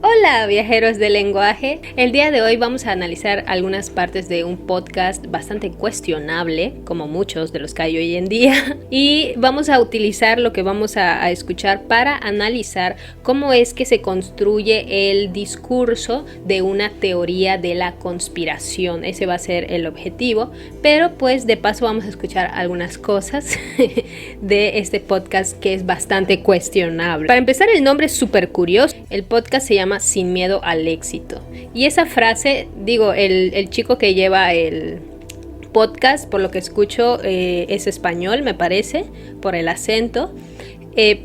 Hola viajeros del lenguaje, el día de hoy vamos a analizar algunas partes de un podcast bastante cuestionable, como muchos de los que hay hoy en día, y vamos a utilizar lo que vamos a escuchar para analizar cómo es que se construye el discurso de una teoría de la conspiración. Ese va a ser el objetivo, pero pues de paso vamos a escuchar algunas cosas de este podcast que es bastante cuestionable. Para empezar, el nombre es súper curioso. El podcast se llama Sin miedo al éxito. Y esa frase, el chico que lleva el podcast, por lo que escucho, es español, me parece, por el acento.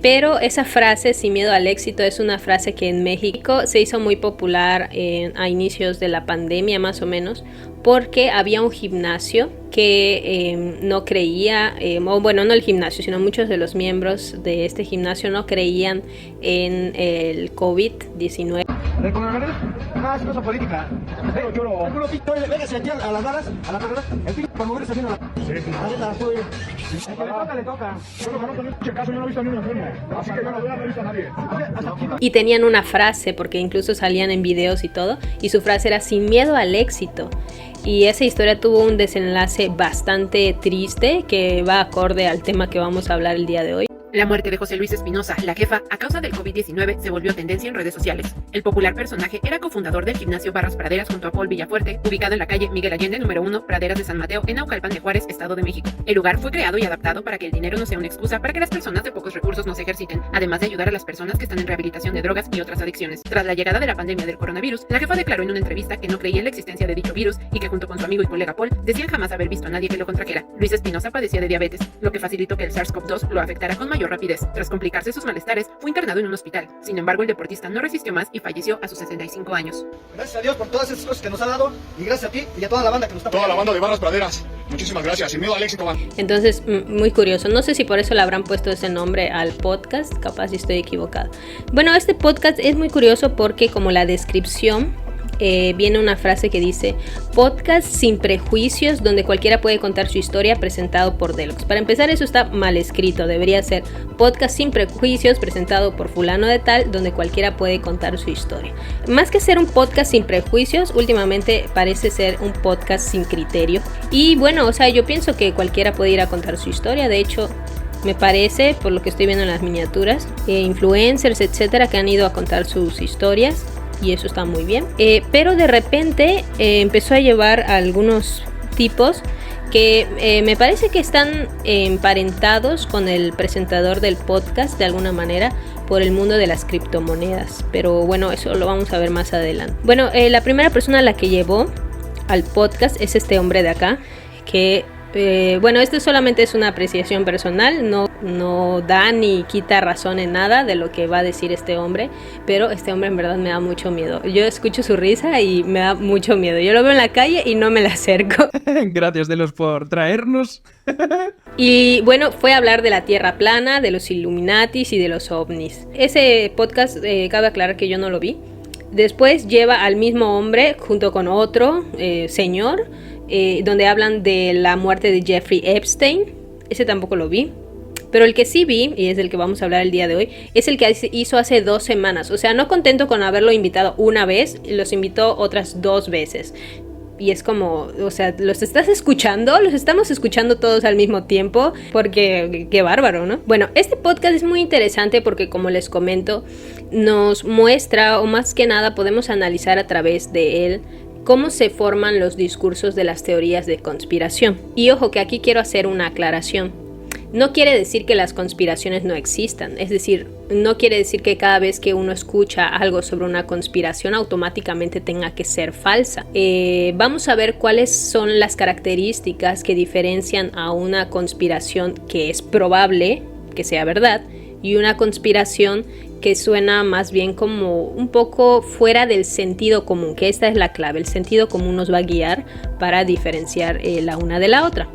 Pero esa frase, sin miedo al éxito, es una frase que en México se hizo muy popular a inicios de la pandemia, más o menos, porque había un gimnasio que no creía, no el gimnasio, sino muchos de los miembros de este gimnasio no creían en el COVID-19. ¿De coronavirus? No, es cosa política. A las barras, a la carrera, el pico por moverse haciendo la... Sí. Le toca. Yo no conozco mucho caso, yo no he visto a ningún enfermo. Así que yo no he visto a nadie. Y tenían una frase, porque incluso salían en videos y todo, y su frase era sin miedo al éxito. Y esa historia tuvo un desenlace bastante triste que va acorde al tema que vamos a hablar el día de hoy. La muerte de José Luis Espinosa, la jefa, a causa del COVID-19 se volvió tendencia en redes sociales. El popular personaje era cofundador del gimnasio Barras Praderas junto a Paul Villafuerte, ubicado en la calle Miguel Allende número 1, Praderas de San Mateo, en Naucalpan de Juárez, Estado de México. El lugar fue creado y adaptado para que el dinero no sea una excusa para que las personas de pocos recursos no se ejerciten, además de ayudar a las personas que están en rehabilitación de drogas y otras adicciones. Tras la llegada de la pandemia del coronavirus, la jefa declaró en una entrevista que no creía en la existencia de dicho virus y que junto con su amigo y colega Paul decían jamás haber visto a nadie que lo contrajera. Luis Espinosa padecía de diabetes, lo que facilitó que el SARS-CoV-2 lo afectara con mayor rapidez. Tras complicarse sus malestares, fue internado en un hospital. Sin embargo, el deportista no resistió más y falleció a sus 65 años. Gracias a Dios por todas esas cosas que nos ha dado y gracias a ti y a toda la banda que nos está apoyando. Toda la banda de Barras Praderas. Muchísimas gracias. Sin miedo al éxito, man. Entonces, muy curioso. No sé si por eso le habrán puesto ese nombre al podcast. Capaz si estoy equivocada. Bueno, este podcast es muy curioso porque como la descripción viene una frase que dice podcast sin prejuicios donde cualquiera puede contar su historia presentado por Deluxe. Para empezar, eso está mal escrito, debería ser podcast sin prejuicios presentado por fulano de tal donde cualquiera puede contar su historia. Más que ser un podcast sin prejuicios, últimamente parece ser un podcast sin criterio. Y bueno, yo pienso que cualquiera puede ir a contar su historia. De hecho, me parece, por lo que estoy viendo en las miniaturas, influencers, etcétera, que han ido a contar sus historias. Y eso está muy bien, pero de repente empezó a llevar a algunos tipos que me parece que están emparentados con el presentador del podcast de alguna manera por el mundo de las criptomonedas, pero bueno, eso lo vamos a ver más adelante. Bueno, la primera persona a la que llevó al podcast es este hombre de acá, que esto solamente es una apreciación personal, no da ni quita razón en nada de lo que va a decir este hombre, pero este hombre en verdad me da mucho miedo. Yo escucho su risa y me da mucho miedo. Yo lo veo en la calle y no me le acerco. Gracias, Delos, por traernos. Y bueno, fue a hablar de la Tierra plana, de los Illuminatis y de los ovnis. Ese podcast, cabe aclarar que yo no lo vi. Después lleva al mismo hombre junto con otro señor, donde hablan de la muerte de Jeffrey Epstein. Ese tampoco lo vi. Pero el que sí vi, y es del que vamos a hablar el día de hoy, es el que hizo hace 2 semanas. O sea, no contento con haberlo invitado una vez, los invitó otras 2 veces. Y es como, ¿los estás escuchando? Los estamos escuchando todos al mismo tiempo, porque qué bárbaro, ¿no? Bueno, este podcast es muy interesante porque, como les comento, nos muestra, o más que nada podemos analizar a través de él, cómo se forman los discursos de las teorías de conspiración. Y ojo que aquí quiero hacer una aclaración. No quiere decir que las conspiraciones no existan, es decir, no quiere decir que cada vez que uno escucha algo sobre una conspiración automáticamente tenga que ser falsa. Vamos a ver cuáles son las características que diferencian a una conspiración que es probable que sea verdad y una conspiración que suena más bien como un poco fuera del sentido común, que esta es la clave. El sentido común nos va a guiar para diferenciar la una de la otra.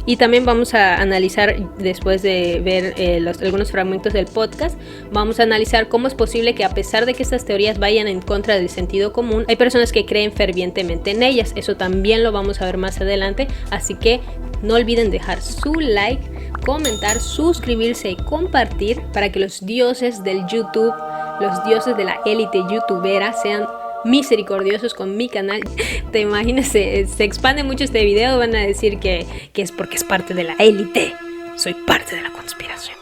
Y también vamos a analizar, después de ver algunos fragmentos del podcast, vamos a analizar cómo es posible que, a pesar de que estas teorías vayan en contra del sentido común, hay personas que creen fervientemente en ellas. Eso también lo vamos a ver más adelante, así que no olviden dejar su like, comentar, suscribirse y compartir para que los dioses del YouTube los dioses de la élite youtubera sean misericordiosos con mi canal. Te imaginas, se expande mucho este video, van a decir que es porque es parte de la élite. Soy parte de la conspiración.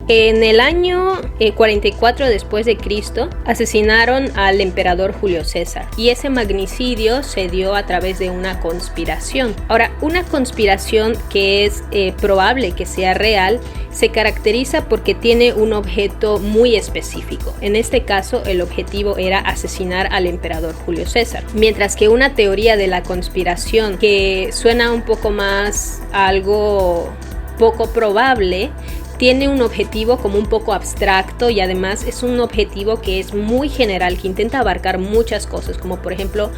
En el año 44 después de Cristo asesinaron al emperador Julio César y ese magnicidio se dio a través de una conspiración. Ahora, una conspiración que es probable que sea real se caracteriza porque tiene un objeto muy específico. En este caso, el objetivo era asesinar al emperador Julio César, mientras que una teoría de la conspiración que suena un poco más a algo poco probable tiene un objetivo como un poco abstracto y además es un objetivo que es muy general, que intenta abarcar muchas cosas, como por ejemplo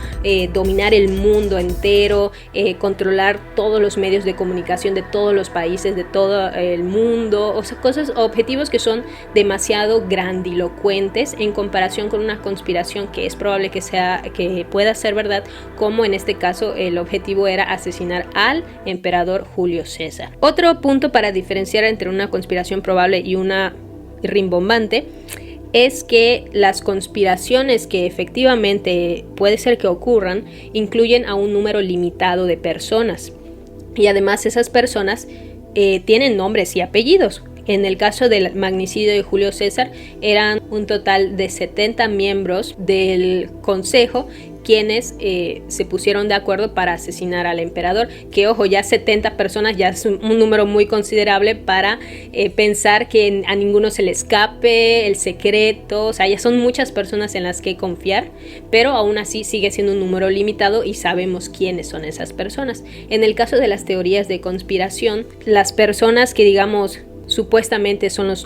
dominar el mundo entero, controlar todos los medios de comunicación de todos los países, de todo el mundo, o sea, objetivos que son demasiado grandilocuentes en comparación con una conspiración que es probable que pueda ser verdad, como en este caso el objetivo era asesinar al emperador Julio César. Otro punto para diferenciar entre una conspiración probable y una rimbombante es que las conspiraciones que efectivamente puede ser que ocurran incluyen a un número limitado de personas y además esas personas tienen nombres y apellidos. En el caso del magnicidio de Julio César eran un total de 70 miembros del consejo quienes se pusieron de acuerdo para asesinar al emperador, que ojo, ya 70 personas ya es un número muy considerable para pensar que a ninguno se le escape el secreto, o sea, ya son muchas personas en las que confiar, pero aún así sigue siendo un número limitado y sabemos quiénes son esas personas. En el caso de las teorías de conspiración, las personas que digamos supuestamente son los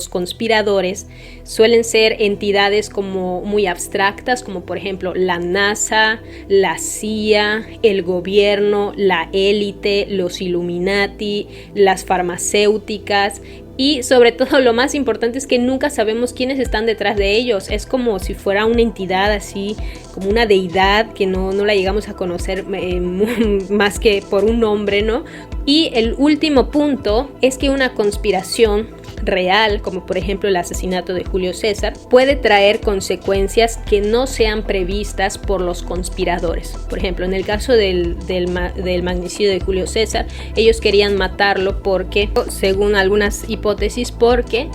conspiradores suelen ser entidades como muy abstractas, como por ejemplo la NASA, la CIA, el gobierno, la élite, los Illuminati, las farmacéuticas. Y sobre todo lo más importante es que nunca sabemos quiénes están detrás de ellos. Es como si fuera una entidad así, como una deidad que no la llegamos a conocer más que por un nombre, ¿no? Y el último punto es que una conspiración real, como por ejemplo el asesinato de Julio César, puede traer consecuencias que no sean previstas por los conspiradores. Por ejemplo, en el caso del magnicidio de Julio César, ellos querían matarlo porque, según algunas hipótesis, porque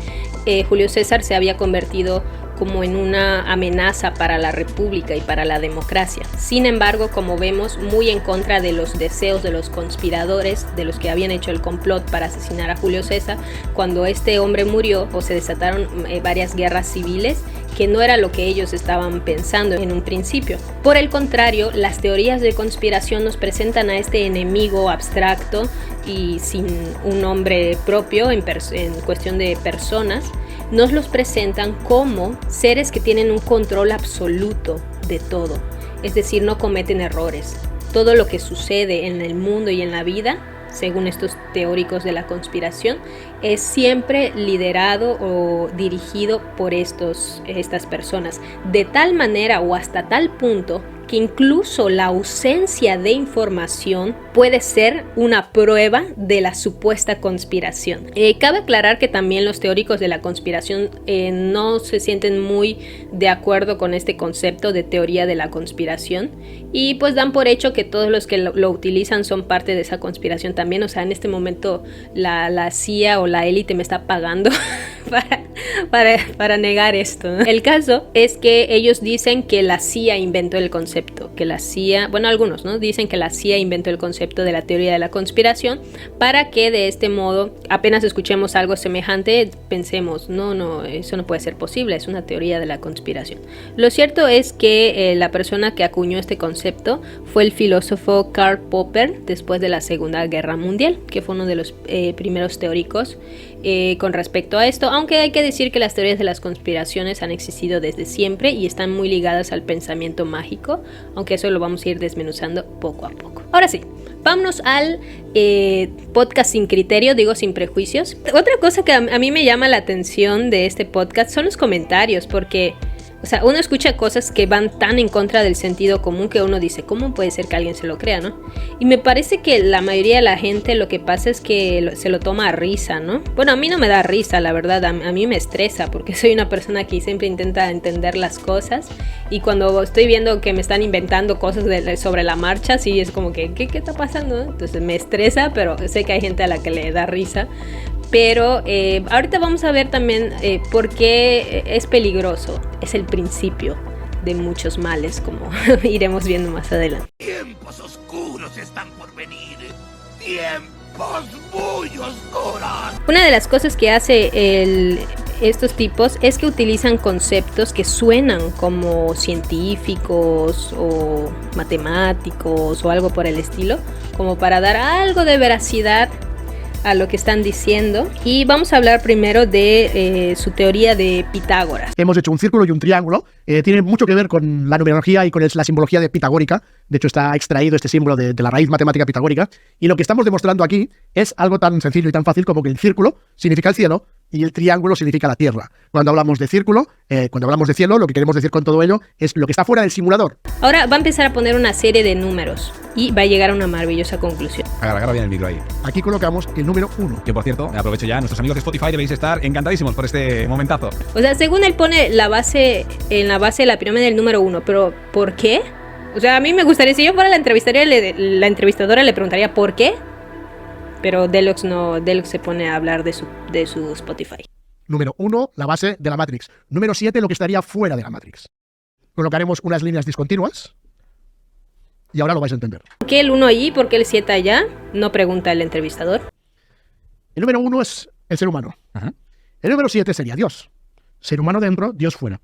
Julio César se había convertido como en una amenaza para la república y para la democracia. Sin embargo, como vemos, muy en contra de los deseos de los conspiradores, de los que habían hecho el complot para asesinar a Julio César, cuando este hombre murió, o se desataron varias guerras civiles, que no era lo que ellos estaban pensando en un principio. Por el contrario, las teorías de conspiración nos presentan a este enemigo abstracto y sin un nombre propio en cuestión de personas, nos los presentan como seres que tienen un control absoluto de todo, es decir, no cometen errores. Todo lo que sucede en el mundo y en la vida, según estos teóricos de la conspiración, es siempre liderado o dirigido por estas personas, de tal manera o hasta tal punto que incluso la ausencia de información puede ser una prueba de la supuesta conspiración. Cabe aclarar que también los teóricos de la conspiración no se sienten muy de acuerdo con este concepto de teoría de la conspiración y pues dan por hecho que todos los que lo utilizan son parte de esa conspiración también. O sea, en este momento la CIA o la élite me está pagando para negar esto, ¿no? El caso es que ellos dicen que la CIA inventó el concepto, que la CIA, bueno, algunos, ¿no? Dicen que la CIA inventó el concepto de la teoría de la conspiración para que de este modo, apenas escuchemos algo semejante, pensemos, no, eso no puede ser posible, es una teoría de la conspiración. Lo cierto es que la persona que acuñó este concepto fue el filósofo Karl Popper después de la Segunda Guerra Mundial, que fue uno de los primeros teóricos con respecto a esto, aunque hay que decir que las teorías de las conspiraciones han existido desde siempre y están muy ligadas al pensamiento mágico, aunque eso lo vamos a ir desmenuzando poco a poco. Ahora sí, vámonos al podcast sin criterio, digo sin prejuicios. Otra cosa que a mí me llama la atención de este podcast son los comentarios, porque O sea, uno escucha cosas que van tan en contra del sentido común que uno dice, ¿cómo puede ser que alguien se lo crea, no? Y me parece que la mayoría de la gente lo que pasa es que se lo toma a risa, ¿no? Bueno, a mí no me da risa, la verdad, a mí me estresa porque soy una persona que siempre intenta entender las cosas y cuando estoy viendo que me están inventando cosas sobre la marcha, sí es como que, ¿qué está pasando? Entonces me estresa, pero sé que hay gente a la que le da risa. Pero ahorita vamos a ver también por qué es peligroso. Es el principio de muchos males, como iremos viendo más adelante. Tiempos oscuros están por venir. Tiempos muy oscuros. Una de las cosas que hace estos tipos es que utilizan conceptos que suenan como científicos o matemáticos o algo por el estilo, como para dar algo de veracidad a lo que están diciendo. Y vamos a hablar primero de su teoría de Pitágoras. Hemos hecho un círculo y un triángulo. Tiene mucho que ver con la numerología y con la simbología de pitagórica. De hecho, está extraído este símbolo de la raíz matemática pitagórica. Y lo que estamos demostrando aquí es algo tan sencillo y tan fácil como que el círculo significa el cielo y el triángulo significa la tierra. Cuando hablamos de círculo, cuando hablamos de cielo, lo que queremos decir con todo ello es lo que está fuera del simulador. Ahora va a empezar a poner una serie de números y va a llegar a una maravillosa conclusión. Agarra bien el micro ahí. Aquí colocamos el número 1. Que por cierto, aprovecho ya, nuestros amigos de Spotify debéis estar encantadísimos por este momentazo. O sea, según él pone en la base de la pirámide del número 1, pero ¿por qué? O sea, a mí me gustaría, si yo fuera la entrevistadora le preguntaría ¿por qué? Pero Deluxe se pone a hablar de su Spotify. Número 1, la base de la Matrix. Número 7, lo que estaría fuera de la Matrix. Colocaremos unas líneas discontinuas y ahora lo vais a entender. ¿Por qué el 1 allí? ¿Por qué el 7 allá? No pregunta el entrevistador. El número 1 es el ser humano. Ajá. El número 7 sería Dios. Ser humano dentro, Dios fuera.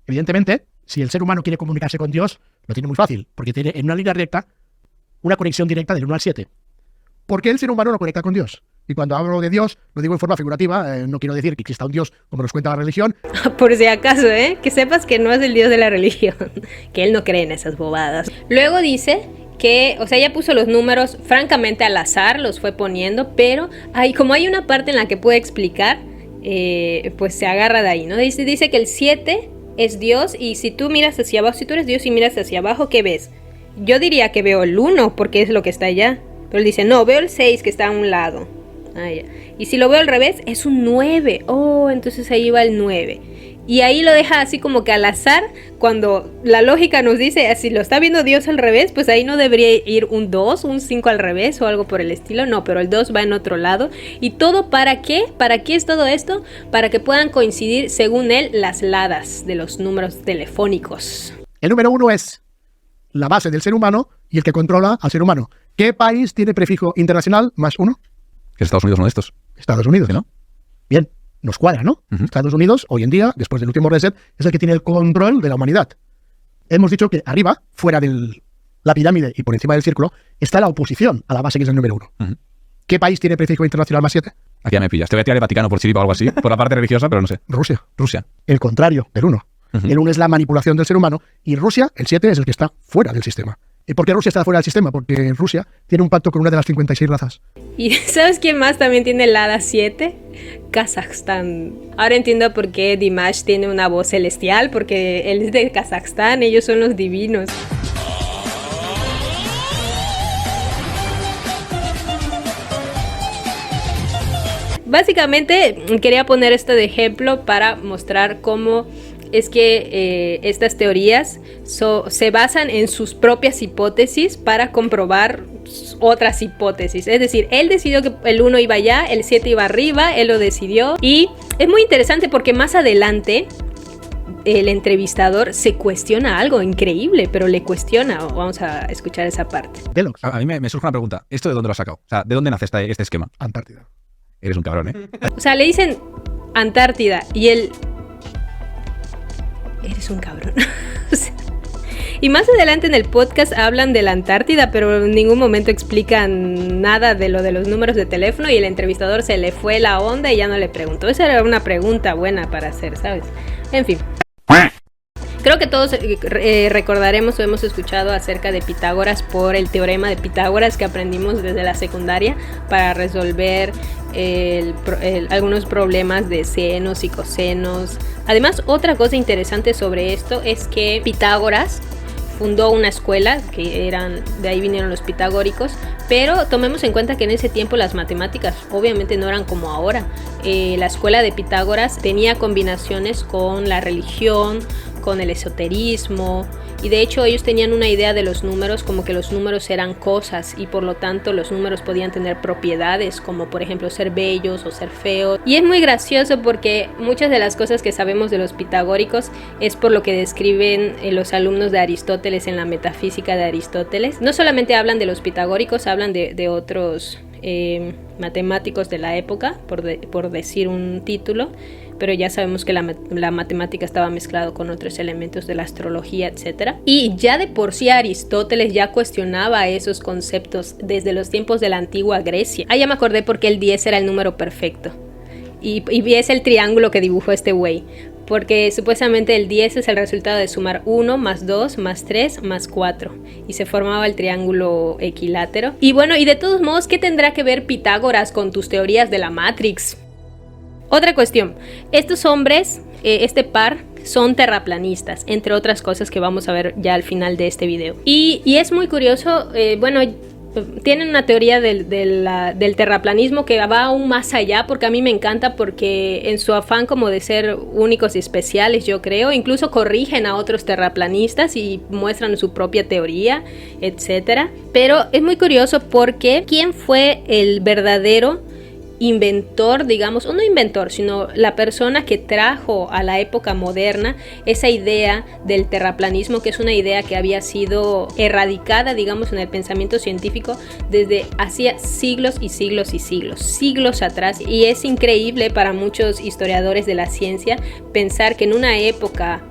Evidentemente, si el ser humano quiere comunicarse con Dios, lo tiene muy fácil, porque tiene en una línea recta una conexión directa del 1 al 7. ¿Por qué el ser humano lo conecta con Dios? Y cuando hablo de Dios, lo digo en forma figurativa, no quiero decir que exista un Dios como nos cuenta la religión. Por si acaso, que sepas que no es el Dios de la religión, que él no cree en esas bobadas. Luego dice que, o sea, ya puso los números francamente al azar, los fue poniendo, pero como hay una parte en la que puede explicar, pues se agarra de ahí, ¿no? Dice que el 7 es Dios y si tú miras hacia abajo, si tú eres Dios y miras hacia abajo, ¿qué ves? Yo diría que veo el 1 porque es lo que está allá, pero él dice, no, veo el 6 que está a un lado. Ya. Y si lo veo al revés, es un 9. Oh, entonces ahí va el 9. Y ahí lo deja así como que al azar, cuando la lógica nos dice, si lo está viendo Dios al revés, pues ahí no debería ir un 2, un 5 al revés o algo por el estilo. No, pero el 2 va en otro lado. ¿Y todo para qué? ¿Para qué es todo esto? Para que puedan coincidir, según él, las ladas de los números telefónicos. El número 1 es la base del ser humano y el que controla al ser humano. ¿Qué país tiene prefijo internacional más 1? Que Estados Unidos uno de estos. Estados Unidos, ¿Sí, no? Bien, nos cuadra, ¿no? Uh-huh. Estados Unidos, hoy en día, después del último reset, es el que tiene el control de la humanidad. Hemos dicho que arriba, fuera de la pirámide y por encima del círculo, está la oposición a la base que es el número 1. Uh-huh. ¿Qué país tiene prefijo internacional más 7? Aquí ya me pillas. Te voy a tirar el Vaticano por chiripa o algo así, por la parte religiosa, pero no sé. Rusia. Rusia. El contrario del 1. Uh-huh. El 1 es la manipulación del ser humano y Rusia, el 7, es el que está fuera del sistema. ¿Y por qué Rusia está fuera del sistema? Porque Rusia tiene un pacto con una de las 56 razas. ¿Y sabes quién más también tiene el hada 7? Kazajstán. Ahora entiendo por qué Dimash tiene una voz celestial, porque él es de Kazajstán, ellos son los divinos. Básicamente quería poner esto de ejemplo para mostrar cómo es que estas teorías se basan en sus propias hipótesis para comprobar otras hipótesis. Es decir, él decidió que el 1 iba allá, el 7 iba arriba, él lo decidió. Y es muy interesante porque más adelante el entrevistador se cuestiona algo increíble, pero le cuestiona. Vamos a escuchar esa parte. Deluxe. A mí me surge una pregunta. ¿Esto de dónde lo has sacado? O sea, ¿de dónde nace este esquema? Antártida. Eres un cabrón, ¿eh? O sea, le dicen Antártida y él... Eres un cabrón. O sea, y más adelante en el podcast hablan de la Antártida, pero en ningún momento explican nada de lo de los números de teléfono y el entrevistador se le fue la onda y ya no le preguntó. Esa era una pregunta buena para hacer, ¿sabes? En fin. Creo que todos recordaremos o hemos escuchado acerca de Pitágoras por el teorema de Pitágoras que aprendimos desde la secundaria para resolver algunos problemas de senos y cosenos. Además, otra cosa interesante sobre esto es que Pitágoras fundó una escuela, de ahí vinieron los pitagóricos, pero tomemos en cuenta que en ese tiempo las matemáticas obviamente no eran como ahora. La escuela de Pitágoras tenía combinaciones con la religión, con el esoterismo, y de hecho ellos tenían una idea de los números como que los números eran cosas y por lo tanto los números podían tener propiedades como por ejemplo ser bellos o ser feos. Y es muy gracioso porque muchas de las cosas que sabemos de los pitagóricos es por lo que describen los alumnos de Aristóteles en la metafísica de Aristóteles. No solamente hablan de los pitagóricos, hablan de otros matemáticos de la época, por decir un título, pero ya sabemos que la matemática estaba mezclado con otros elementos de la astrología, etc. Y ya de por sí Aristóteles ya cuestionaba esos conceptos desde los tiempos de la antigua Grecia. Ya me acordé porque el 10 era el número perfecto. Y es el triángulo que dibujó este güey. Porque supuestamente el 10 es el resultado de sumar 1 más 2 más 3 más 4. Y se formaba el triángulo equilátero. Y bueno, y de todos modos, ¿qué tendrá que ver Pitágoras con tus teorías de la Matrix? Otra cuestión, estos hombres, este par, son terraplanistas, entre otras cosas que vamos a ver ya al final de este video. Y es muy curioso, tienen una teoría del terraplanismo que va aún más allá, porque a mí me encanta, porque en su afán como de ser únicos y especiales, yo creo, incluso corrigen a otros terraplanistas y muestran su propia teoría, etc. Pero es muy curioso porque ¿quién fue el verdadero inventor, digamos, o no inventor, sino la persona que trajo a la época moderna esa idea del terraplanismo, que es una idea que había sido erradicada, digamos, en el pensamiento científico desde hacía siglos y siglos y siglos atrás? Y es increíble para muchos historiadores de la ciencia pensar que en una época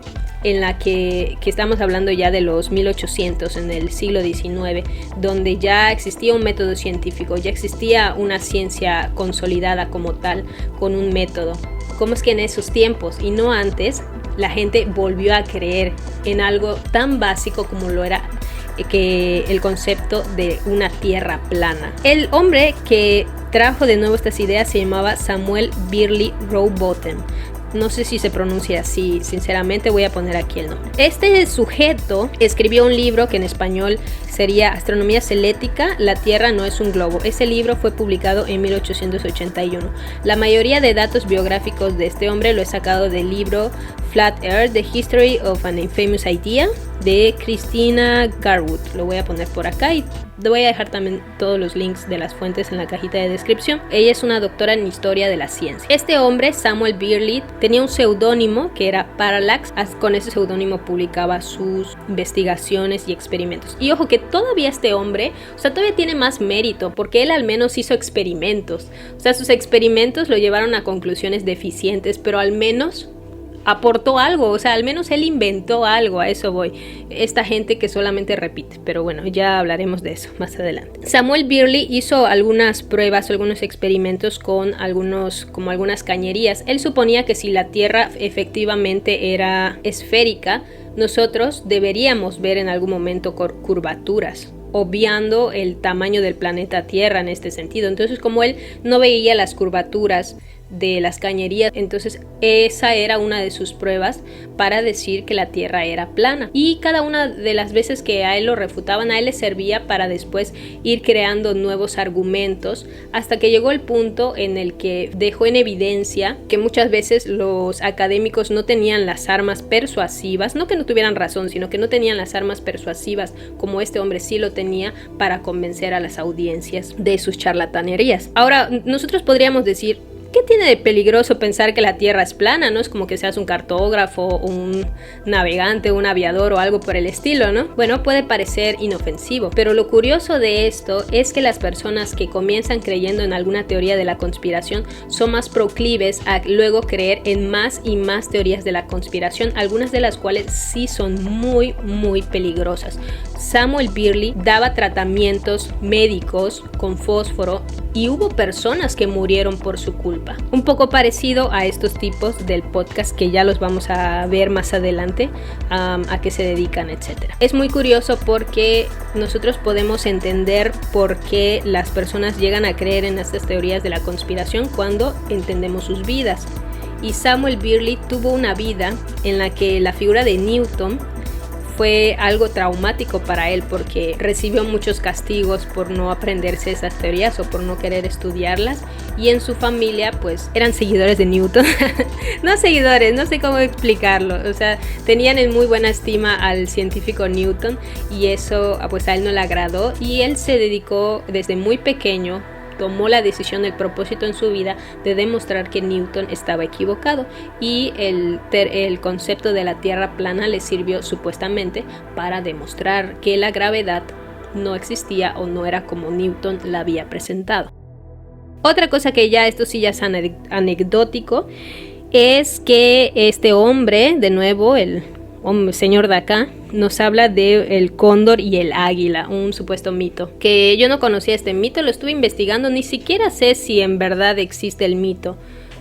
en la que estamos hablando ya de los 1800, en el siglo XIX, donde ya existía un método científico, ya existía una ciencia consolidada como tal, con un método. ¿Cómo es que en esos tiempos y no antes la gente volvió a creer en algo tan básico como lo era que el concepto de una tierra plana? El hombre que trajo de nuevo estas ideas se llamaba Samuel Birley Rowbotham. No sé si se pronuncia así, sinceramente voy a poner aquí el nombre. Este sujeto escribió un libro que en español sería Astronomía Selética, la Tierra no es un globo. Ese libro fue publicado en 1881. La mayoría de datos biográficos de este hombre lo he sacado del libro Flat Earth, The History of an Infamous Idea, de Christina Garwood. Lo voy a poner por acá y voy a dejar también todos los links de las fuentes en la cajita de descripción. Ella es una doctora en historia de la ciencia. Este hombre, Samuel Birley, tenía un seudónimo que era Parallax. Con ese seudónimo publicaba sus investigaciones y experimentos. Y ojo que todavía este hombre, todavía tiene más mérito, porque él al menos hizo experimentos. Sus experimentos lo llevaron a conclusiones deficientes, pero al menos aportó algo, al menos él inventó algo, a eso voy. Esta gente que solamente repite, pero bueno, ya hablaremos de eso más adelante. Samuel Birley hizo algunas pruebas, algunos experimentos con algunas cañerías. Él suponía que si la Tierra efectivamente era esférica, nosotros deberíamos ver en algún momento curvaturas, obviando el tamaño del planeta Tierra en este sentido. Entonces, como él no veía las curvaturas de las cañerías, entonces esa era una de sus pruebas para decir que la Tierra era plana, y cada una de las veces que a él lo refutaban, a él le servía para después ir creando nuevos argumentos, hasta que llegó el punto en el que dejó en evidencia que muchas veces los académicos no tenían las armas persuasivas, no que no tuvieran razón, sino que no tenían las armas persuasivas como este hombre sí lo tenía para convencer a las audiencias de sus charlatanerías. Ahora, nosotros podríamos decir, ¿qué tiene de peligroso pensar que la Tierra es plana? No es como que seas un cartógrafo, un navegante, un aviador o algo por el estilo, ¿no? Bueno, puede parecer inofensivo, pero lo curioso de esto es que las personas que comienzan creyendo en alguna teoría de la conspiración son más proclives a luego creer en más y más teorías de la conspiración, algunas de las cuales sí son muy, muy peligrosas. Samuel Birley daba tratamientos médicos con fósforo y hubo personas que murieron por su culpa. Un poco parecido a estos tipos del podcast que ya los vamos a ver más adelante, a qué se dedican, etc. Es muy curioso porque nosotros podemos entender por qué las personas llegan a creer en estas teorías de la conspiración cuando entendemos sus vidas. Y Samuel Birley tuvo una vida en la que la figura de Newton fue algo traumático para él porque recibió muchos castigos por no aprenderse esas teorías o por no querer estudiarlas, y en su familia pues eran seguidores de Newton. No seguidores, no sé cómo explicarlo, o sea, tenían en muy buena estima al científico Newton, y eso pues a él no le agradó, y él se dedicó desde muy pequeño, tomó la decisión, el propósito en su vida de demostrar que Newton estaba equivocado, y el concepto de la Tierra plana le sirvió supuestamente para demostrar que la gravedad no existía o no era como Newton la había presentado. Otra cosa que ya esto sí ya es anecdótico es que este hombre, de nuevo el señor de acá, nos habla del cóndor y el águila, un supuesto mito, que yo no conocía este mito, lo estuve investigando, ni siquiera sé si en verdad existe el mito,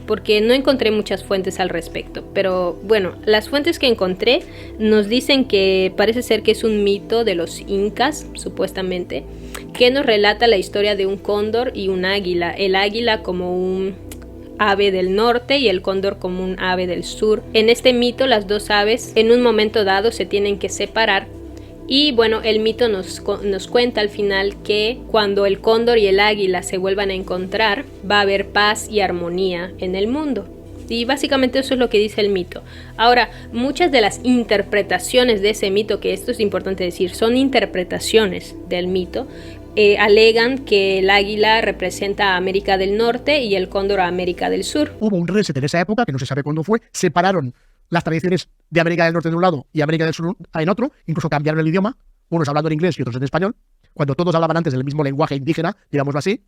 porque no encontré muchas fuentes al respecto, pero bueno, las fuentes que encontré nos dicen que parece ser que es un mito de los incas, supuestamente, que nos relata la historia de un cóndor y un águila, el águila como un ave del norte y el cóndor como un ave del sur. En este mito las dos aves en un momento dado se tienen que separar, y bueno, el mito nos cuenta al final que cuando el cóndor y el águila se vuelvan a encontrar va a haber paz y armonía en el mundo. Y básicamente eso es lo que dice el mito. Ahora, muchas de las interpretaciones de ese mito, que esto es importante decir, son interpretaciones del mito, alegan que el águila representa a América del Norte y el cóndor a América del Sur. Hubo un reset en esa época, que no se sabe cuándo fue, separaron las tradiciones de América del Norte de un lado y América del Sur en otro, incluso cambiaron el idioma, unos hablando en inglés y otros en español, cuando todos hablaban antes del mismo lenguaje indígena, digámoslo así,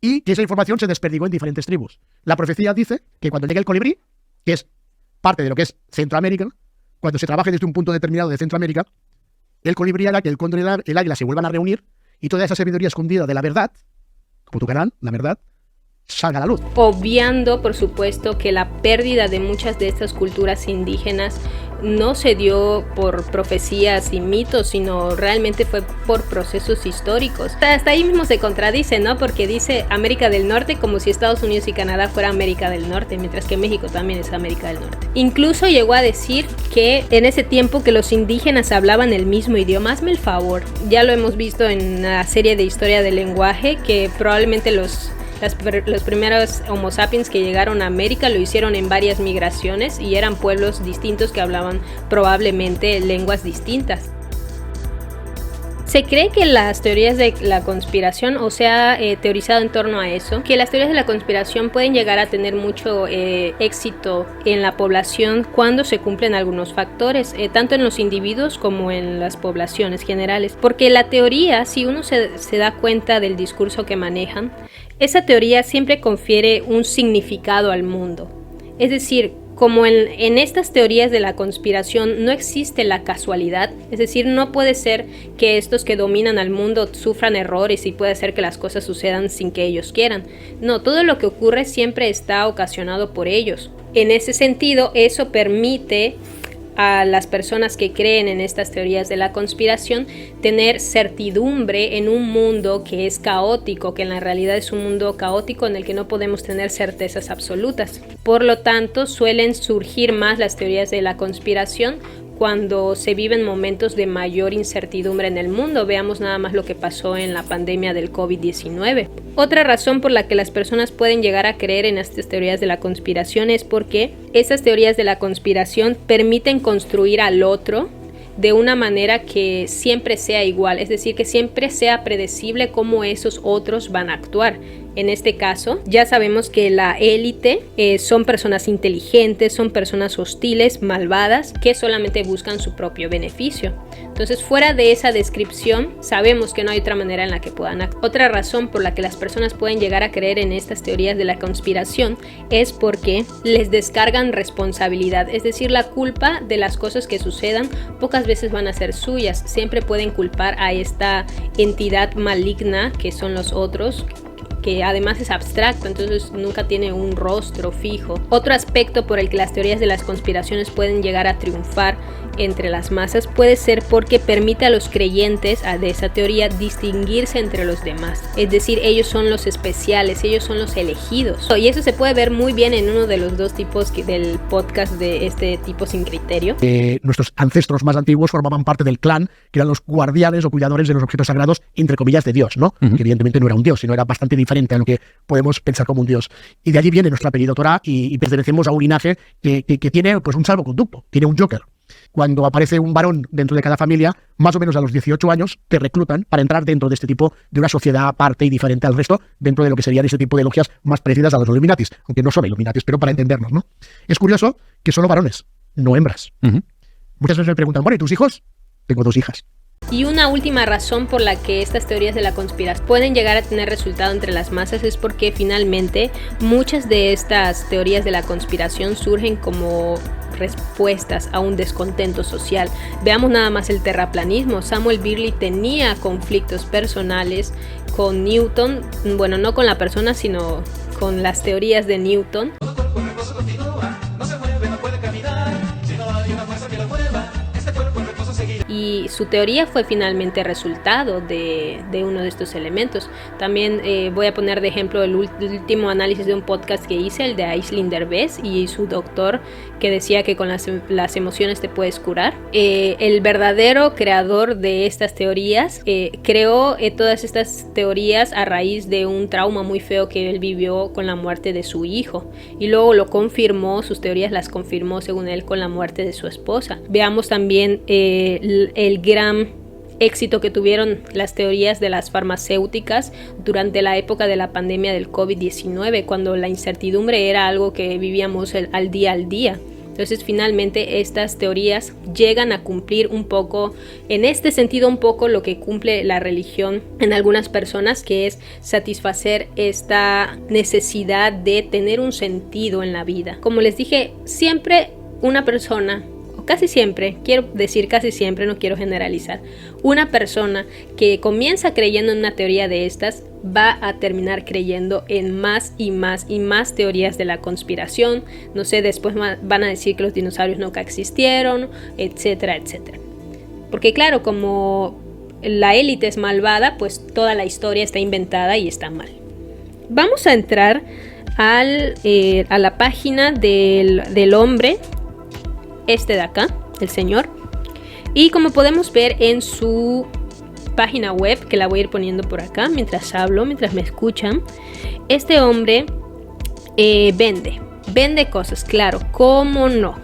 y que esa información se desperdigó en diferentes tribus. La profecía dice que cuando llegue el colibrí, que es parte de lo que es Centroamérica, cuando se trabaje desde un punto determinado de Centroamérica, el colibrí hará que el cóndor y el águila se vuelvan a reunir y toda esa sabiduría escondida de la verdad, como tu canal, la verdad, salga a la luz. Obviando, por supuesto, que la pérdida de muchas de estas culturas indígenas no se dio por profecías y mitos, sino realmente fue por procesos históricos. Hasta ahí mismo se contradice, ¿no? Porque dice América del Norte como si Estados Unidos y Canadá fuera América del Norte, mientras que México también es América del Norte. Incluso llegó a decir que en ese tiempo que los indígenas hablaban el mismo idioma. Hazme el favor. Ya lo hemos visto en la serie de historia del lenguaje, que probablemente los primeros Homo sapiens que llegaron a América lo hicieron en varias migraciones y eran pueblos distintos que hablaban probablemente lenguas distintas. Se cree que las teorías de la conspiración, o se ha teorizado en torno a eso, que las teorías de la conspiración pueden llegar a tener mucho éxito en la población cuando se cumplen algunos factores, tanto en los individuos como en las poblaciones generales. Porque la teoría, si uno se da cuenta del discurso que manejan, esa teoría siempre confiere un significado al mundo. Es decir, como en estas teorías de la conspiración no existe la casualidad, es decir, no puede ser que estos que dominan al mundo sufran errores y puede ser que las cosas sucedan sin que ellos quieran. No, todo lo que ocurre siempre está ocasionado por ellos. En ese sentido, eso permite a las personas que creen en estas teorías de la conspiración tener certidumbre en un mundo que es caótico, que en la realidad es un mundo caótico en el que no podemos tener certezas absolutas. Por lo tanto, suelen surgir más las teorías de la conspiración cuando se viven momentos de mayor incertidumbre en el mundo. Veamos nada más lo que pasó en la pandemia del COVID-19. Otra razón por la que las personas pueden llegar a creer en estas teorías de la conspiración es porque esas teorías de la conspiración permiten construir al otro de una manera que siempre sea igual, es decir, que siempre sea predecible cómo esos otros van a actuar. En este caso, ya sabemos que la élite son personas inteligentes, son personas hostiles, malvadas, que solamente buscan su propio beneficio. Entonces, fuera de esa descripción, sabemos que no hay otra manera en la que puedan actuar. Otra razón por la que las personas pueden llegar a creer en estas teorías de la conspiración es porque les descargan responsabilidad, es decir, la culpa de las cosas que sucedan pocas veces van a ser suyas. Siempre pueden culpar a esta entidad maligna que son los otros, que además es abstracto, entonces nunca tiene un rostro fijo. Otro aspecto por el que las teorías de las conspiraciones pueden llegar a triunfar entre las masas puede ser porque permite a los creyentes de esa teoría distinguirse entre los demás. Es decir, ellos son los especiales, ellos son los elegidos. Y eso se puede ver muy bien en uno de los dos tipos del podcast de este tipo sin criterio. Nuestros ancestros más antiguos formaban parte del clan, que eran los guardianes o cuidadores de los objetos sagrados, entre comillas, de Dios, ¿no? Que evidentemente no era un dios, sino era bastante diferente a lo que podemos pensar como un dios. Y de allí viene nuestro apellido Torá y pertenecemos a un linaje que tiene pues un salvoconducto, tiene un Joker. Cuando aparece un varón dentro de cada familia, más o menos a los 18 años, te reclutan para entrar dentro de este tipo de una sociedad aparte y diferente al resto, dentro de lo que serían ese tipo de logias más parecidas a los Illuminatis, aunque no son Illuminatis, pero para entendernos, ¿no? Es curioso que solo varones, no hembras. Muchas veces me preguntan, bueno, ¿y tus hijos? Tengo 2 hijas. Y una última razón por la que estas teorías de la conspiración pueden llegar a tener resultado entre las masas es porque finalmente muchas de estas teorías de la conspiración surgen como respuestas a un descontento social. Veamos nada más el terraplanismo. Samuel Birley tenía conflictos personales con Newton, bueno, no con la persona, sino con las teorías de Newton. Y su teoría fue finalmente resultado de uno de estos elementos. También voy a poner de ejemplo el último análisis de un podcast que hice, el de Aisling Derbez y su doctor, que decía que con las emociones te puedes curar. El verdadero creador de estas teorías creó todas estas teorías a raíz de un trauma muy feo que él vivió con la muerte de su hijo. Y luego lo confirmó, sus teorías las confirmó según él con la muerte de su esposa. Veamos también el gran éxito que tuvieron las teorías de las farmacéuticas durante la época de la pandemia del COVID-19, cuando la incertidumbre era algo que vivíamos al día. Entonces finalmente estas teorías llegan a cumplir un poco, en este sentido un poco lo que cumple la religión en algunas personas, que es satisfacer esta necesidad de tener un sentido en la vida. Como les dije, siempre una persona, casi siempre, quiero decir casi siempre, no quiero generalizar, una persona que comienza creyendo en una teoría de estas va a terminar creyendo en más y más y más teorías de la conspiración. No sé, después van a decir que los dinosaurios nunca existieron, etcétera, etcétera. Porque claro, como la élite es malvada, pues toda la historia está inventada y está mal. Vamos a entrar a la página del hombre, este de acá, el señor, y como podemos ver en su página web, que la voy a ir poniendo por acá mientras hablo, mientras me escuchan, este hombre vende cosas, claro, cómo no,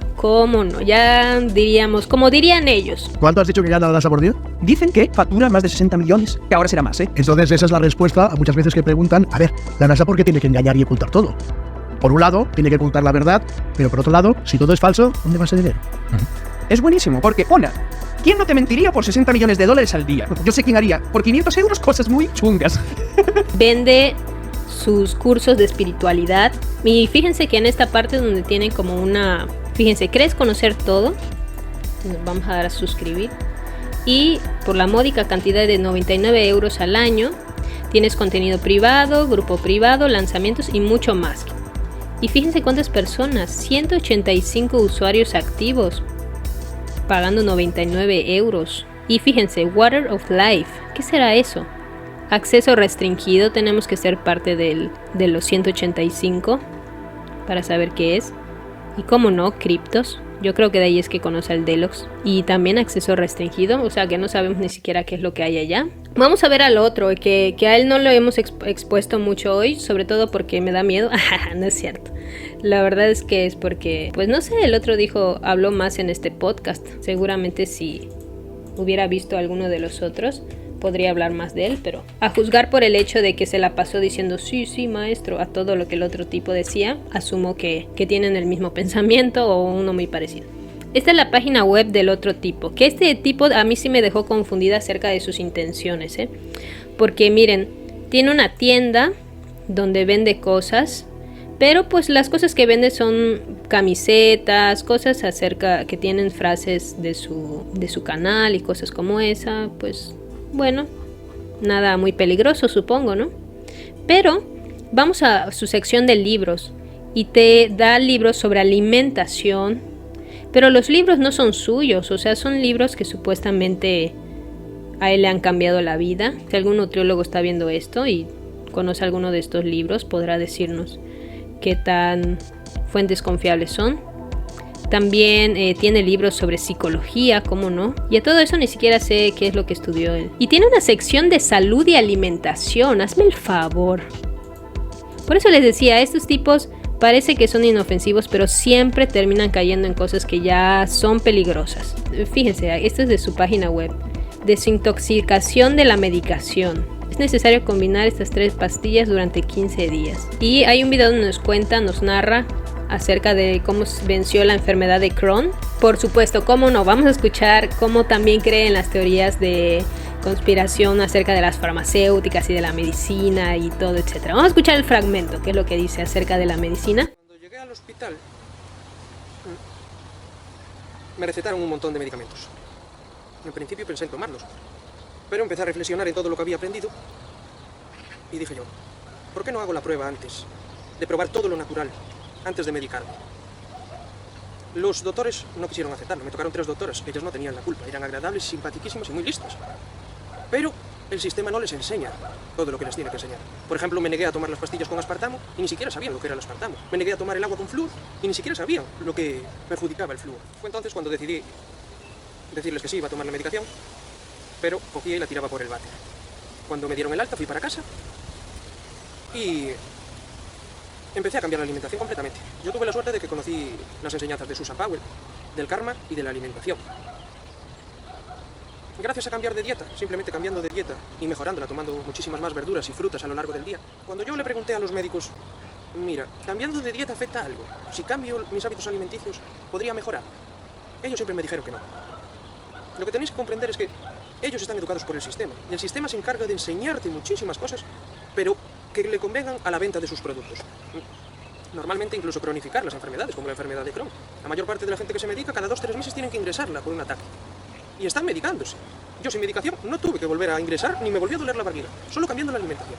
ya diríamos, como dirían ellos. ¿Cuánto has dicho que gana la NASA por día? Dicen que factura más de 60 millones, que ahora será más, ¿eh? Entonces esa es la respuesta a muchas veces que preguntan, a ver, la NASA ¿por qué tiene que engañar y ocultar todo? Por un lado, tiene que ocultar la verdad, pero por otro lado, si todo es falso, ¿dónde va ese dinero? Es buenísimo, porque, ¿quién no te mentiría por 60 millones de dólares al día? Yo sé quién haría por 500 euros cosas muy chungas. Vende sus cursos de espiritualidad. Y fíjense que en esta parte donde tienen como una... Fíjense, ¿crees conocer todo? Nos vamos a dar a suscribir. Y por la módica cantidad de 99 euros al año, tienes contenido privado, grupo privado, lanzamientos y mucho más. Y fíjense cuántas personas, 185 usuarios activos, pagando 99 euros. Y fíjense, Water of Life, ¿qué será eso? Acceso restringido, tenemos que ser parte de los 185 para saber qué es. Y cómo no, criptos. Yo creo que de ahí es que conoce al Deluxe. Y también acceso restringido, o sea que no sabemos ni siquiera qué es lo que hay allá. Vamos a ver al otro, que a él no lo hemos expuesto mucho hoy, sobre todo porque me da miedo. No es cierto. La verdad es que es porque, pues no sé, el otro habló más en este podcast. Seguramente si hubiera visto alguno de los otros, podría hablar más de él, pero a juzgar por el hecho de que se la pasó diciendo sí, maestro, a todo lo que el otro tipo decía, asumo que tienen el mismo pensamiento o uno muy parecido. Esta es la página web del otro tipo, que este tipo a mí sí me dejó confundida acerca de sus intenciones, porque miren, tiene una tienda donde vende cosas, pero pues las cosas que vende son camisetas, cosas acerca que tienen frases de su canal y cosas como esa, pues bueno, nada muy peligroso supongo, ¿no? Pero vamos a su sección de libros y te da libros sobre alimentación, pero los libros no son suyos, o sea, son libros que supuestamente a él le han cambiado la vida. Si algún nutriólogo está viendo esto y conoce alguno de estos libros, podrá decirnos qué tan fuentes confiables son. También tiene libros sobre psicología, ¿cómo no? Y a todo eso ni siquiera sé qué es lo que estudió él. Y tiene una sección de salud y alimentación, hazme el favor. Por eso les decía, estos tipos parece que son inofensivos, pero siempre terminan cayendo en cosas que ya son peligrosas. Fíjense, esto es de su página web. Desintoxicación de la medicación. Es necesario combinar estas 3 pastillas durante 15 días. Y hay un video donde nos narra acerca de cómo venció la enfermedad de Crohn. Por supuesto, cómo no, vamos a escuchar cómo también cree en las teorías de conspiración acerca de las farmacéuticas y de la medicina y todo, etc. Vamos a escuchar el fragmento, que es lo que dice acerca de la medicina. Cuando llegué al hospital, me recetaron un montón de medicamentos. En principio pensé en tomarlos, pero empecé a reflexionar en todo lo que había aprendido y dije yo, ¿por qué no hago la prueba antes de probar todo lo natural, antes de medicarme? Los doctores no quisieron aceptarlo, me tocaron 3 doctoras, ellos no tenían la culpa, eran agradables, simpaticísimos y muy listos. Pero el sistema no les enseña todo lo que les tiene que enseñar. Por ejemplo, me negué a tomar las pastillas con aspartamo y ni siquiera sabían lo que era el aspartamo. Me negué a tomar el agua con flúor y ni siquiera sabían lo que perjudicaba el flúor. Fue entonces cuando decidí decirles que sí iba a tomar la medicación, pero cogía y la tiraba por el váter. Cuando me dieron el alta fui para casa y empecé a cambiar la alimentación completamente. Yo tuve la suerte de que conocí las enseñanzas de Susan Powell, del karma y de la alimentación. Gracias a cambiar de dieta, simplemente cambiando de dieta y mejorándola, tomando muchísimas más verduras y frutas a lo largo del día. Cuando yo le pregunté a los médicos, mira, cambiando de dieta afecta algo, si cambio mis hábitos alimenticios, ¿podría mejorar? Ellos siempre me dijeron que no. Lo que tenéis que comprender es que ellos están educados por el sistema, y el sistema se encarga de enseñarte muchísimas cosas, pero que le convengan a la venta de sus productos. Normalmente incluso cronificar las enfermedades, como la enfermedad de Crohn. La mayor parte de la gente que se medica, cada 2-3 meses tienen que ingresarla por un ataque. Y están medicándose. Yo sin medicación no tuve que volver a ingresar, ni me volvió a doler la barriga, solo cambiando la alimentación.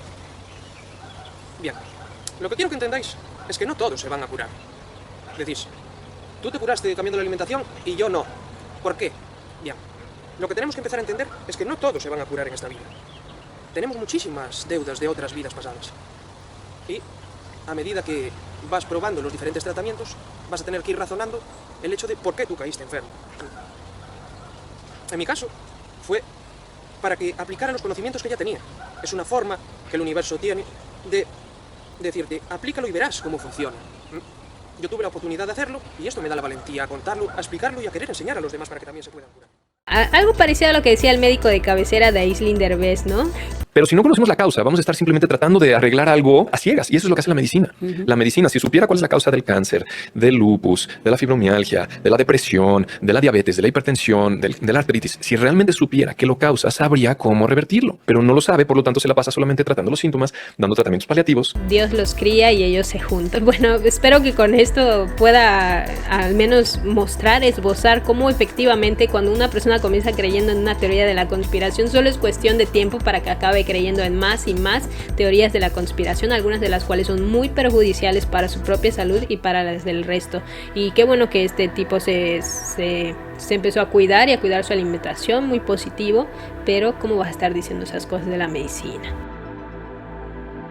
Bien, lo que quiero que entendáis es que no todos se van a curar. Decís, tú te curaste cambiando la alimentación y yo no. ¿Por qué? Bien, lo que tenemos que empezar a entender es que no todos se van a curar en esta vida. Tenemos muchísimas deudas de otras vidas pasadas. Y a medida que vas probando los diferentes tratamientos, vas a tener que ir razonando el hecho de por qué tú caíste enfermo. En mi caso, fue para que aplicara los conocimientos que ya tenía. Es una forma que el universo tiene de decirte, aplícalo y verás cómo funciona. Yo tuve la oportunidad de hacerlo y esto me da la valentía a contarlo, a explicarlo y a querer enseñar a los demás para que también se puedan curar. Algo parecido a lo que decía el médico de cabecera de Aisling Derbez, ¿no? Pero si no conocemos la causa, vamos a estar simplemente tratando de arreglar algo a ciegas. Y eso es lo que hace la medicina. La medicina, si supiera cuál es la causa del cáncer, del lupus, de la fibromialgia, de la depresión, de la diabetes, de la hipertensión, de la artritis, si realmente supiera qué lo causa, sabría cómo revertirlo. Pero no lo sabe, por lo tanto se la pasa solamente tratando los síntomas, dando tratamientos paliativos. Dios los cría y ellos se juntan. Bueno, espero que con esto pueda al menos mostrar, esbozar cómo efectivamente cuando una persona comienza creyendo en una teoría de la conspiración, solo es cuestión de tiempo para que acabe creyendo en más y más teorías de la conspiración, algunas de las cuales son muy perjudiciales para su propia salud y para las del resto. Y qué bueno que este tipo se empezó a cuidar y a cuidar su alimentación, muy positivo, pero ¿cómo vas a estar diciendo esas cosas de la medicina?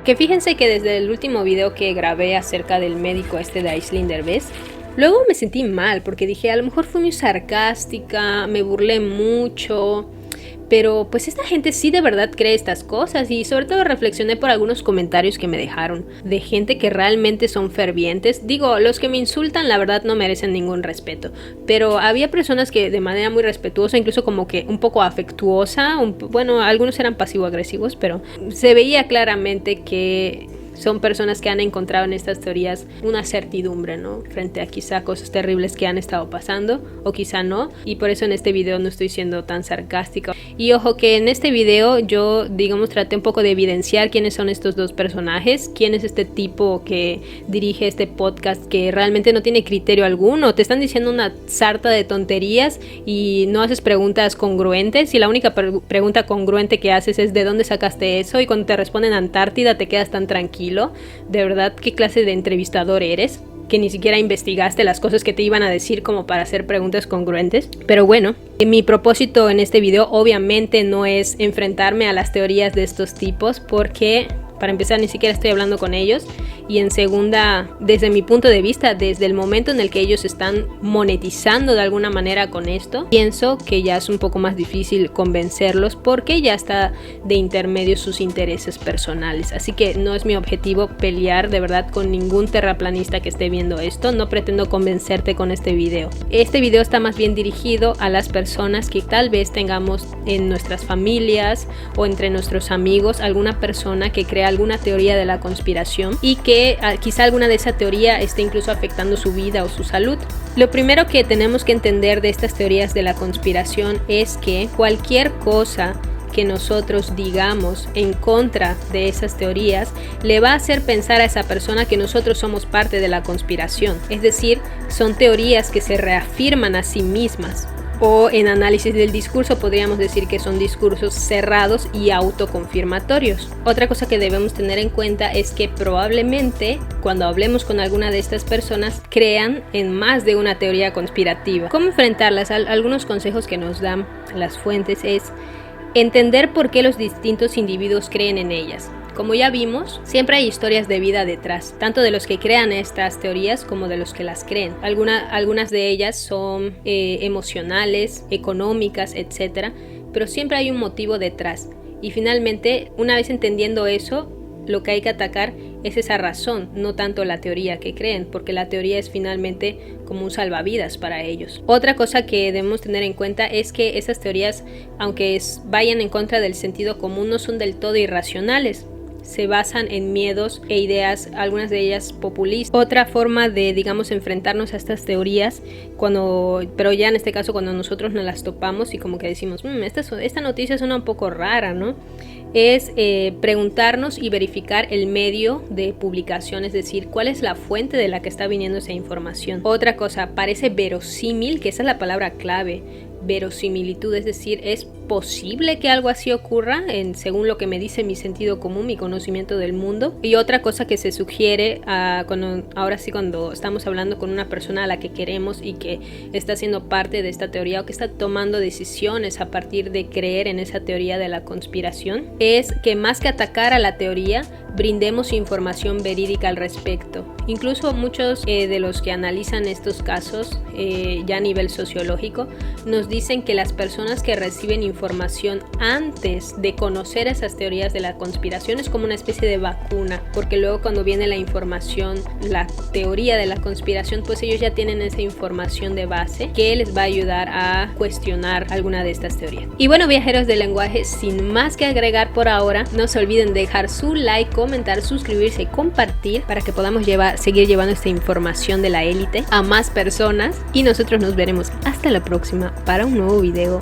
Que fíjense que desde el último video que grabé acerca del médico de Aisling Derbez, luego me sentí mal porque dije, a lo mejor fui muy sarcástica, me burlé mucho. Pero pues esta gente sí de verdad cree estas cosas, y sobre todo reflexioné por algunos comentarios que me dejaron de gente que realmente son fervientes. Digo, los que me insultan la verdad no merecen ningún respeto, pero había personas que de manera muy respetuosa, incluso como que un poco afectuosa, bueno, algunos eran pasivo-agresivos, pero se veía claramente que son personas que han encontrado en estas teorías una certidumbre, ¿no? Frente a quizá cosas terribles que han estado pasando, o quizá no, y por eso en este video no estoy siendo tan sarcástica. Y ojo que en este video yo, digamos, traté un poco de evidenciar quiénes son estos dos personajes, quién es este tipo que dirige este podcast que realmente no tiene criterio alguno, te están diciendo una sarta de tonterías y no haces preguntas congruentes, y la única pregunta congruente que haces es ¿de dónde sacaste eso? Y cuando te responden Antártida te quedas tan tranquilo. De verdad, ¿qué clase de entrevistador eres? Que ni siquiera investigaste las cosas que te iban a decir como para hacer preguntas congruentes. Pero bueno, mi propósito en este video obviamente no es enfrentarme a las teorías de estos tipos, porque para empezar ni siquiera estoy hablando con ellos, y en segunda, desde mi punto de vista, desde el momento en el que ellos están monetizando de alguna manera con esto, pienso que ya es un poco más difícil convencerlos porque ya está de intermedio sus intereses personales. Así que no es mi objetivo pelear de verdad con ningún terraplanista que esté viendo esto. No pretendo convencerte con este video. Este video está más bien dirigido a las personas que tal vez tengamos en nuestras familias o entre nuestros amigos alguna persona que crea alguna teoría de la conspiración y que quizá alguna de esa teoría esté incluso afectando su vida o su salud. Lo primero que tenemos que entender de estas teorías de la conspiración es que cualquier cosa que nosotros digamos en contra de esas teorías le va a hacer pensar a esa persona que nosotros somos parte de la conspiración. Es decir, son teorías que se reafirman a sí mismas. O en análisis del discurso podríamos decir que son discursos cerrados y autoconfirmatorios. Otra cosa que debemos tener en cuenta es que probablemente cuando hablemos con alguna de estas personas crean en más de una teoría conspirativa. ¿Cómo enfrentarlas? Algunos consejos que nos dan las fuentes es entender por qué los distintos individuos creen en ellas. Como ya vimos, siempre hay historias de vida detrás, tanto de los que crean estas teorías como de los que las creen. Algunas de ellas son emocionales, económicas, etc. Pero siempre hay un motivo detrás. Y finalmente, una vez entendiendo eso, lo que hay que atacar es esa razón, no tanto la teoría que creen, porque la teoría es finalmente como un salvavidas para ellos. Otra cosa que debemos tener en cuenta es que esas teorías, aunque vayan en contra del sentido común, no son del todo irracionales. Se basan en miedos e ideas, algunas de ellas populistas. Otra forma de, digamos, enfrentarnos a estas teorías, pero ya en este caso cuando nosotros nos las topamos y como que decimos, esta noticia suena un poco rara, ¿no? Es preguntarnos y verificar el medio de publicación, es decir, cuál es la fuente de la que está viniendo esa información. Otra cosa, parece verosímil, que esa es la palabra clave, verosimilitud, es decir, es posible que algo así ocurra según lo que me dice mi sentido común, mi conocimiento del mundo. Y otra cosa que se sugiere ahora sí cuando estamos hablando con una persona a la que queremos y que está siendo parte de esta teoría o que está tomando decisiones a partir de creer en esa teoría de la conspiración, es que más que atacar a la teoría, brindemos información verídica al respecto. Incluso muchos de los que analizan estos casos ya a nivel sociológico nos dicen que las personas que reciben información antes de conocer esas teorías de la conspiración es como una especie de vacuna, porque luego cuando viene la información, la teoría de la conspiración, pues ellos ya tienen esa información de base que les va a ayudar a cuestionar alguna de estas teorías. Y bueno, viajeros del lenguaje, sin más que agregar por ahora, no se olviden dejar su like, comentar, suscribirse y compartir para que podamos seguir llevando esta información de la élite a más personas, y nosotros nos veremos hasta la próxima para un nuevo video.